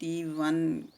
T1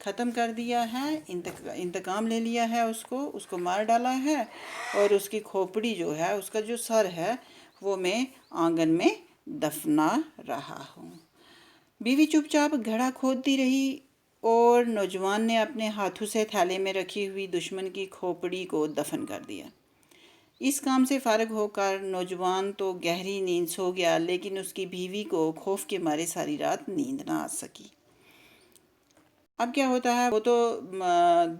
ختم کر دیا ہے، انتقام لے لیا ہے، اس کو مار ڈالا ہے، اور اس کی کھوپڑی جو ہے، اس کا جو سر ہے، وہ میں آنگن میں دفنا رہا ہوں۔ بیوی چپ چاپ گھڑا کھودتی رہی اور نوجوان نے اپنے ہاتھوں سے تھیلے میں رکھی ہوئی دشمن کی کھوپڑی کو دفن کر دیا۔ اس کام سے فارغ ہو کر نوجوان تو گہری نیند سو گیا، لیکن اس کی بیوی کو خوف کے مارے ساری رات نیند نہ آ سکی۔ اب کیا ہوتا ہے، وہ تو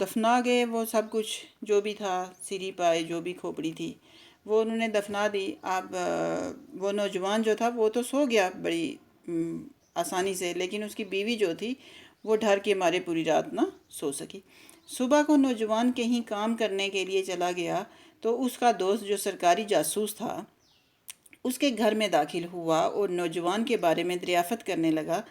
دفنا گئے، وہ سب کچھ جو بھی تھا، سری پائے جو بھی کھوپڑی تھی وہ انہوں نے دفنا دی۔ اب وہ نوجوان جو تھا وہ تو سو گیا بڑی آسانی سے، لیکن اس کی بیوی جو تھی وہ ڈر کے مارے پوری رات نہ سو سکی۔ صبح کو نوجوان کہیں کام کرنے کے لیے چلا گیا تو اس کا دوست جو سرکاری جاسوس تھا اس کے گھر میں داخل ہوا اور نوجوان کے بارے میں دریافت کرنے لگا۔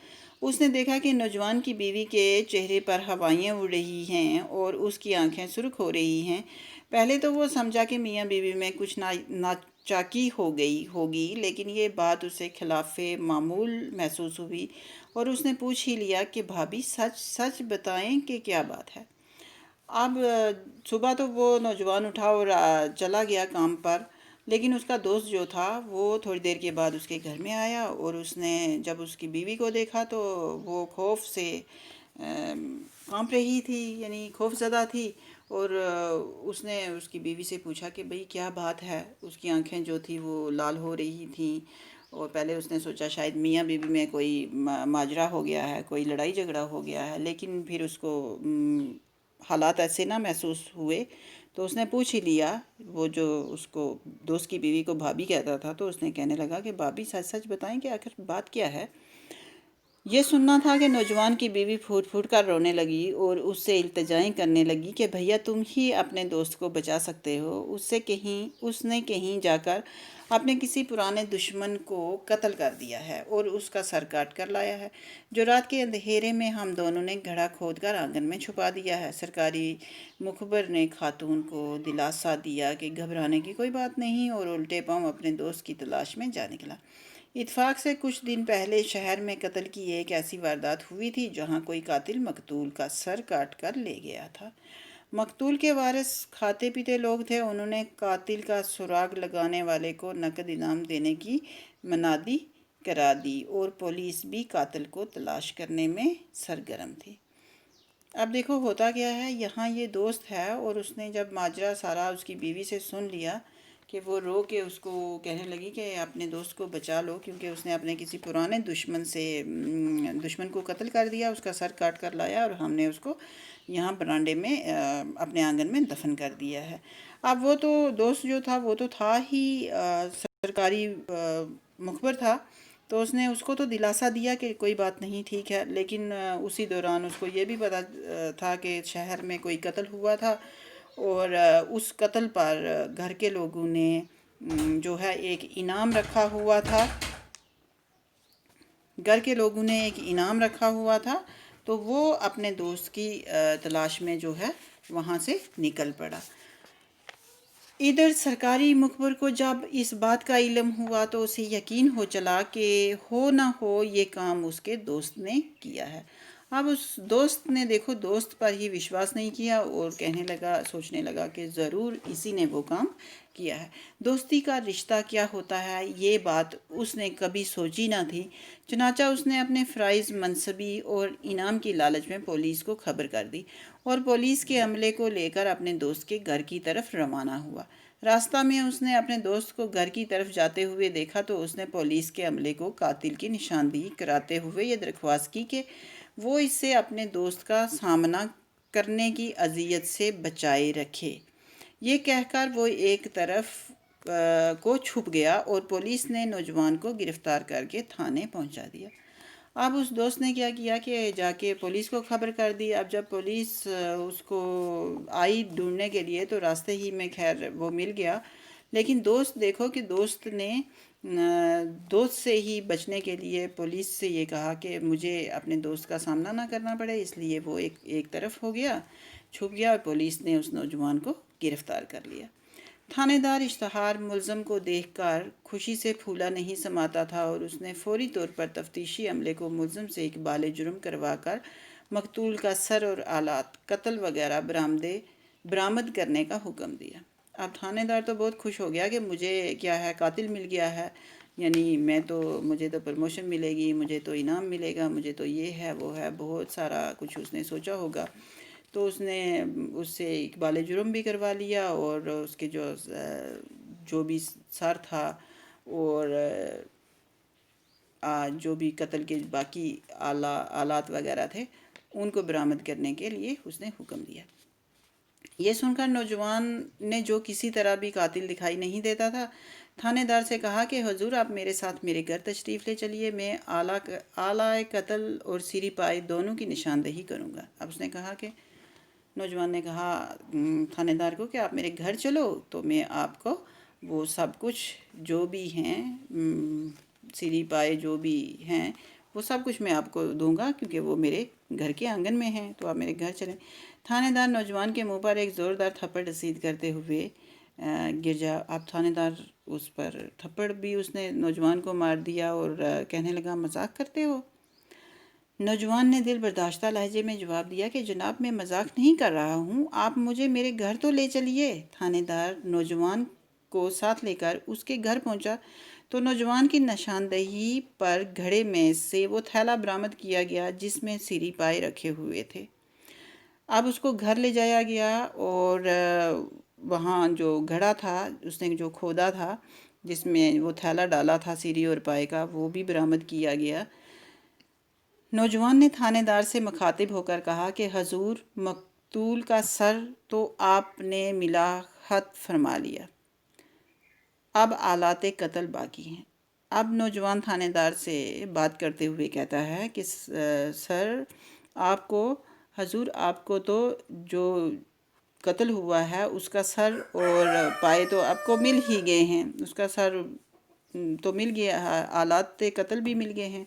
اس نے دیکھا کہ نوجوان کی بیوی کے چہرے پر ہوائیں اڑ رہی ہیں اور اس کی آنکھیں سرخ ہو رہی ہیں۔ پہلے تو وہ سمجھا کہ میاں بیوی میں کچھ ناچاکی ہو گئی ہوگی، لیکن یہ بات اسے خلاف معمول محسوس ہوئی اور اس نے پوچھ ہی لیا کہ بھابی سچ بتائیں کہ کیا بات ہے۔ اب صبح تو وہ نوجوان اٹھا اور چلا گیا کام پر، لیکن اس کا دوست جو تھا وہ تھوڑی دیر کے بعد اس کے گھر میں آیا اور اس نے جب اس کی بیوی کو دیکھا تو وہ خوف سے کانپ رہی تھی، یعنی خوف زدہ تھی، اور اس نے اس کی بیوی سے پوچھا کہ بھئی کیا بات ہے۔ اس کی آنکھیں جو تھی وہ لال ہو رہی تھیں، اور پہلے اس نے سوچا شاید میاں بیوی میں کوئی ماجرا ہو گیا ہے، کوئی لڑائی جھگڑا ہو گیا ہے، لیکن پھر اس کو حالات ایسے نہ محسوس ہوئے تو اس نے پوچھ ہی لیا۔ وہ جو اس کو دوست کی بیوی کو بھابی کہتا تھا تو اس نے کہنے لگا کہ بھابی سچ بتائیں کہ آخر بات کیا ہے۔ یہ سننا تھا کہ نوجوان کی بیوی پھوٹ پھوٹ کر رونے لگی اور اس سے التجائیں کرنے لگی کہ بھیا تم ہی اپنے دوست کو بچا سکتے ہو، اس نے کہیں جا کر اپنے کسی پرانے دشمن کو قتل کر دیا ہے اور اس کا سر کاٹ کر لایا ہے، جو رات کے اندھیرے میں ہم دونوں نے گھڑا کھود کر آنگن میں چھپا دیا ہے۔ سرکاری مخبر نے خاتون کو دلاسا دیا کہ گھبرانے کی کوئی بات نہیں، اور الٹے پاؤں اپنے دوست کی تلاش میں جا نکلا۔ اتفاق سے کچھ دن پہلے شہر میں قتل کی ایک ایسی واردات ہوئی تھی جہاں کوئی قاتل مقتول کا سر کاٹ کر لے گیا تھا۔ مقتول کے وارث کھاتے پیتے لوگ تھے، انہوں نے قاتل کا سراغ لگانے والے کو نقد انعام دینے کی منادی کرا دی اور پولیس بھی قاتل کو تلاش کرنے میں سرگرم تھی۔ اب دیکھو ہوتا کیا ہے، یہاں یہ دوست ہے اور اس نے جب ماجرا سارا اس کی بیوی سے سن لیا کہ وہ رو کے اس کو کہنے لگی کہ اپنے دوست کو بچا لو، کیونکہ اس نے اپنے کسی پرانے دشمن کو قتل کر دیا، اس کا سر کاٹ کر لایا اور ہم نے اس کو یہاں برانڈے میں اپنے آنگن میں دفن کر دیا ہے۔ اب وہ تو دوست جو تھا وہ تو تھا ہی سرکاری مخبر تھا، تو اس نے اس کو تو دلاسا دیا کہ کوئی بات نہیں، ٹھیک ہے، لیکن اسی دوران اس کو یہ بھی پتا تھا کہ شہر میں کوئی قتل ہوا تھا اور اس قتل پر گھر کے لوگوں نے جو ہے ایک انعام رکھا ہوا تھا، تو وہ اپنے دوست کی تلاش میں جو ہے وہاں سے نکل پڑا۔ ادھر سرکاری مخبر کو جب اس بات کا علم ہوا تو اسے یقین ہو چلا کہ ہو نہ ہو یہ کام اس کے دوست نے کیا ہے۔ اب اس دوست نے دیکھو دوست پر ہی وشواس نہیں کیا اور سوچنے لگا کہ ضرور اسی نے وہ کام کیا ہے۔ دوستی کا رشتہ کیا ہوتا ہے یہ بات اس نے کبھی سوچی نہ تھی، چنانچہ اس نے اپنے فرائض منصبی اور انعام کی لالچ میں پولیس کو خبر کر دی اور پولیس کے عملے کو لے کر اپنے دوست کے گھر کی طرف روانہ ہوا۔ راستہ میں اس نے اپنے دوست کو گھر کی طرف جاتے ہوئے دیکھا تو اس نے پولیس کے عملے کو قاتل کی نشاندہی کراتے ہوئے یہ درخواست کی کہ وہ اس سے اپنے دوست کا سامنا کرنے کی اذیت سے بچائے رکھے۔ یہ کہہ کر وہ ایک طرف کو چھپ گیا اور پولیس نے نوجوان کو گرفتار کر کے تھانے پہنچا دیا۔ اب اس دوست نے کیا کیا کہ جا کے پولیس کو خبر کر دی۔ اب جب پولیس اس کو آئی ڈھونڈنے کے لیے تو راستے ہی میں خیر وہ مل گیا، لیکن دیکھو کہ دوست نے دوست سے ہی بچنے کے لیے پولیس سے یہ کہا کہ مجھے اپنے دوست کا سامنا نہ کرنا پڑے، اس لیے وہ ایک طرف ہو گیا، چھپ گیا، اور پولیس نے اس نوجوان کو گرفتار کر لیا۔ تھانے دار اشتہار ملزم کو دیکھ کر خوشی سے پھولا نہیں سماتا تھا اور اس نے فوری طور پر تفتیشی عملے کو ملزم سے اقبال جرم کروا کر مقتول کا سر اور آلات قتل وغیرہ برآمد کرنے کا حکم دیا۔ اب تھانے دار تو بہت خوش ہو گیا کہ مجھے کیا ہے، قاتل مل گیا ہے، یعنی مجھے تو پروموشن ملے گی، مجھے تو انعام ملے گا، مجھے تو یہ ہے وہ ہے، بہت سارا کچھ اس نے سوچا ہوگا۔ تو اس نے اس سے اقبال جرم بھی کروا لیا، اور اس کے جو بھی سر تھا اور جو بھی قتل کے باقی آلات وغیرہ تھے ان کو برآمد کرنے کے لیے اس نے حکم دیا۔ یہ سن کر نوجوان نے، جو کسی طرح بھی قاتل دکھائی نہیں دیتا تھا، تھانے دار سے کہا کہ حضور آپ میرے ساتھ میرے گھر تشریف لے چلیے، میں آلائے قتل اور سری پائی دونوں کی نشاندہی کروں گا۔ اب اس نے کہا کہ نوجوان نے کہا تھانے دار کو کہ آپ میرے گھر چلو تو میں آپ کو وہ سب کچھ جو بھی ہیں سری پائے جو بھی ہیں وہ سب کچھ میں آپ کو دوں گا، کیونکہ وہ میرے گھر کے آنگن میں ہیں، تو آپ میرے گھر چلیں۔ تھانے دار نوجوان کے منہ پر ایک زوردار تھپڑ رسید کرتے ہوئے گر جا۔ اب تھانے دار اس پر تھپڑ بھی اس نے نوجوان کو مار دیا اور کہنے لگا مذاق کرتے ہو؟ نوجوان نے دل برداشتہ لہجے میں جواب دیا کہ جناب میں مذاق نہیں کر رہا ہوں، آپ مجھے میرے گھر تو لے چلیے۔ تھانے دار نوجوان کو ساتھ لے کر اس کے گھر پہنچا تو نوجوان کی نشاندہی پر گھڑے میں سے وہ تھیلا برآمد کیا گیا جس میں سری پائے رکھے ہوئے تھے۔ اب اس کو گھر لے جایا گیا اور وہاں جو گھڑا تھا اس نے جو کھودا تھا جس میں وہ تھیلا ڈالا تھا سری اور پائے کا، وہ بھی برآمد کیا گیا۔ نوجوان نے تھانے دار سے مخاطب ہو کر کہا کہ حضور مقتول کا سر تو آپ نے ملا حد فرما لیا، اب آلات قتل باقی ہیں۔ اب نوجوان تھانے دار سے بات کرتے ہوئے کہتا ہے کہ سر آپ کو، حضور آپ کو تو جو قتل ہوا ہے اس کا سر اور پائے تو آپ کو مل ہی گئے ہیں، اس کا سر تو مل گیا ہے، آلات قتل بھی مل گئے ہیں،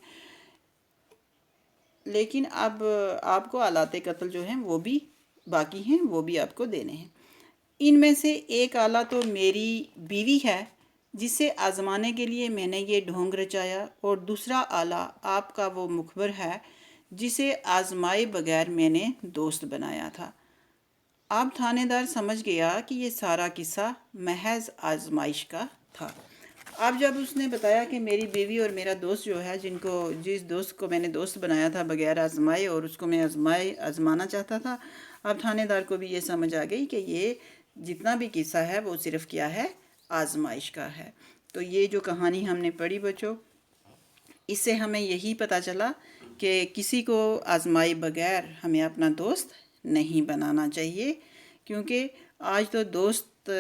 لیکن اب آپ کو آلات قتل جو ہیں وہ بھی باقی ہیں، وہ بھی آپ کو دینے ہیں۔ ان میں سے ایک آلہ تو میری بیوی ہے جسے آزمانے کے لیے میں نے یہ ڈھونگ رچایا، اور دوسرا آلہ آپ کا وہ مخبر ہے جسے آزمائے بغیر میں نے دوست بنایا تھا۔ اب تھانے دار سمجھ گیا کہ یہ سارا قصہ محض آزمائش کا تھا۔ اب جب اس نے بتایا کہ میری بیوی اور میرا دوست جو ہے، جس دوست کو میں نے دوست بنایا تھا بغیر آزمائے اور اس کو میں آزمانا چاہتا تھا، اب تھانے دار کو بھی یہ سمجھ آ گئی کہ یہ جتنا بھی قصہ ہے وہ صرف کیا ہے، آزمائش کا ہے۔ تو یہ جو کہانی ہم نے پڑھی بچوں، اس سے ہمیں یہی پتہ چلا کہ کسی کو آزمائے بغیر ہمیں اپنا دوست نہیں بنانا چاہیے، کیونکہ آج تو دوست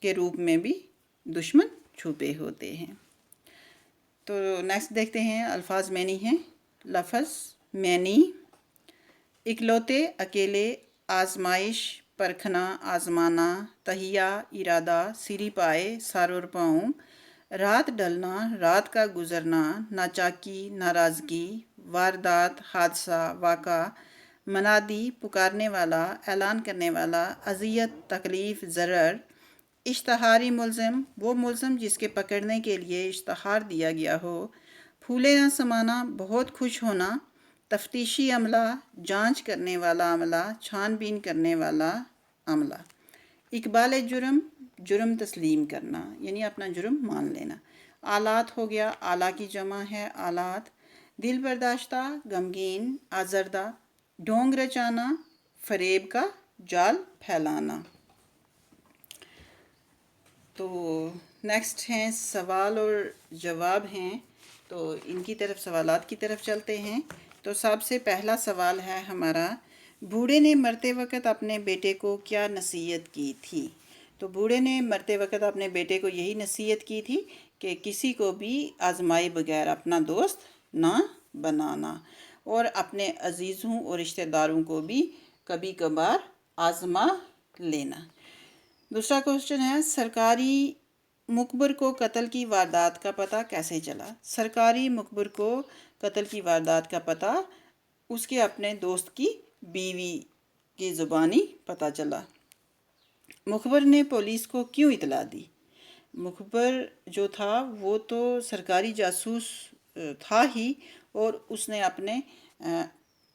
کے روپ میں بھی دشمن چھپے ہوتے ہیں۔ تو نیکسٹ دیکھتے ہیں، الفاظ معنی ہیں۔ لفظ معنی: اکلوتے، اکیلے، آزمائش، پرکھنا، آزمانا، تہیہ، ارادہ، سری پائے، سر اور پاؤں، رات ڈھلنا، رات کا گزرنا، ناچاکی، ناراضگی، واردات، حادثہ، واقعہ، منادی، پکارنے والا، اعلان کرنے والا، اذیت، تکلیف، ضرر، اشتہاری ملزم، وہ ملزم جس کے پکڑنے کے لیے اشتہار دیا گیا ہو، پھولے نہ سمانا، بہت خوش ہونا، تفتیشی عملہ، جانچ کرنے والا عملہ، چھان بین کرنے والا عملہ، اقبال جرم، جرم تسلیم کرنا یعنی اپنا جرم مان لینا، آلات ہو گیا، آلہ کی جمع ہے آلات، دل برداشتہ، غمگین، آزردہ، ڈھونگ رچانا، فریب کا جال پھیلانا۔ تو نیکسٹ ہیں سوال اور جواب ہیں، تو ان کی طرف، سوالات کی طرف چلتے ہیں۔ تو سب سے پہلا سوال ہے ہمارا، بوڑھے نے مرتے وقت اپنے بیٹے کو کیا نصیحت کی تھی؟ تو بوڑھے نے مرتے وقت اپنے بیٹے کو یہی نصیحت کی تھی کہ کسی کو بھی آزمائے بغیر اپنا دوست نہ بنانا، اور اپنے عزیزوں اور رشتہ داروں کو بھی کبھی کبھار آزما لینا۔ دوسرا کوسچن ہے، سرکاری مخبر کو قتل کی واردات کا پتہ کیسے چلا؟ سرکاری مخبر کو قتل کی واردات کا پتہ اس کے اپنے دوست کی بیوی کی زبانی پتہ چلا۔ مخبر نے پولیس کو کیوں اطلاع دی؟ مخبر جو تھا وہ تو سرکاری جاسوس تھا ہی، اور اس نے اپنے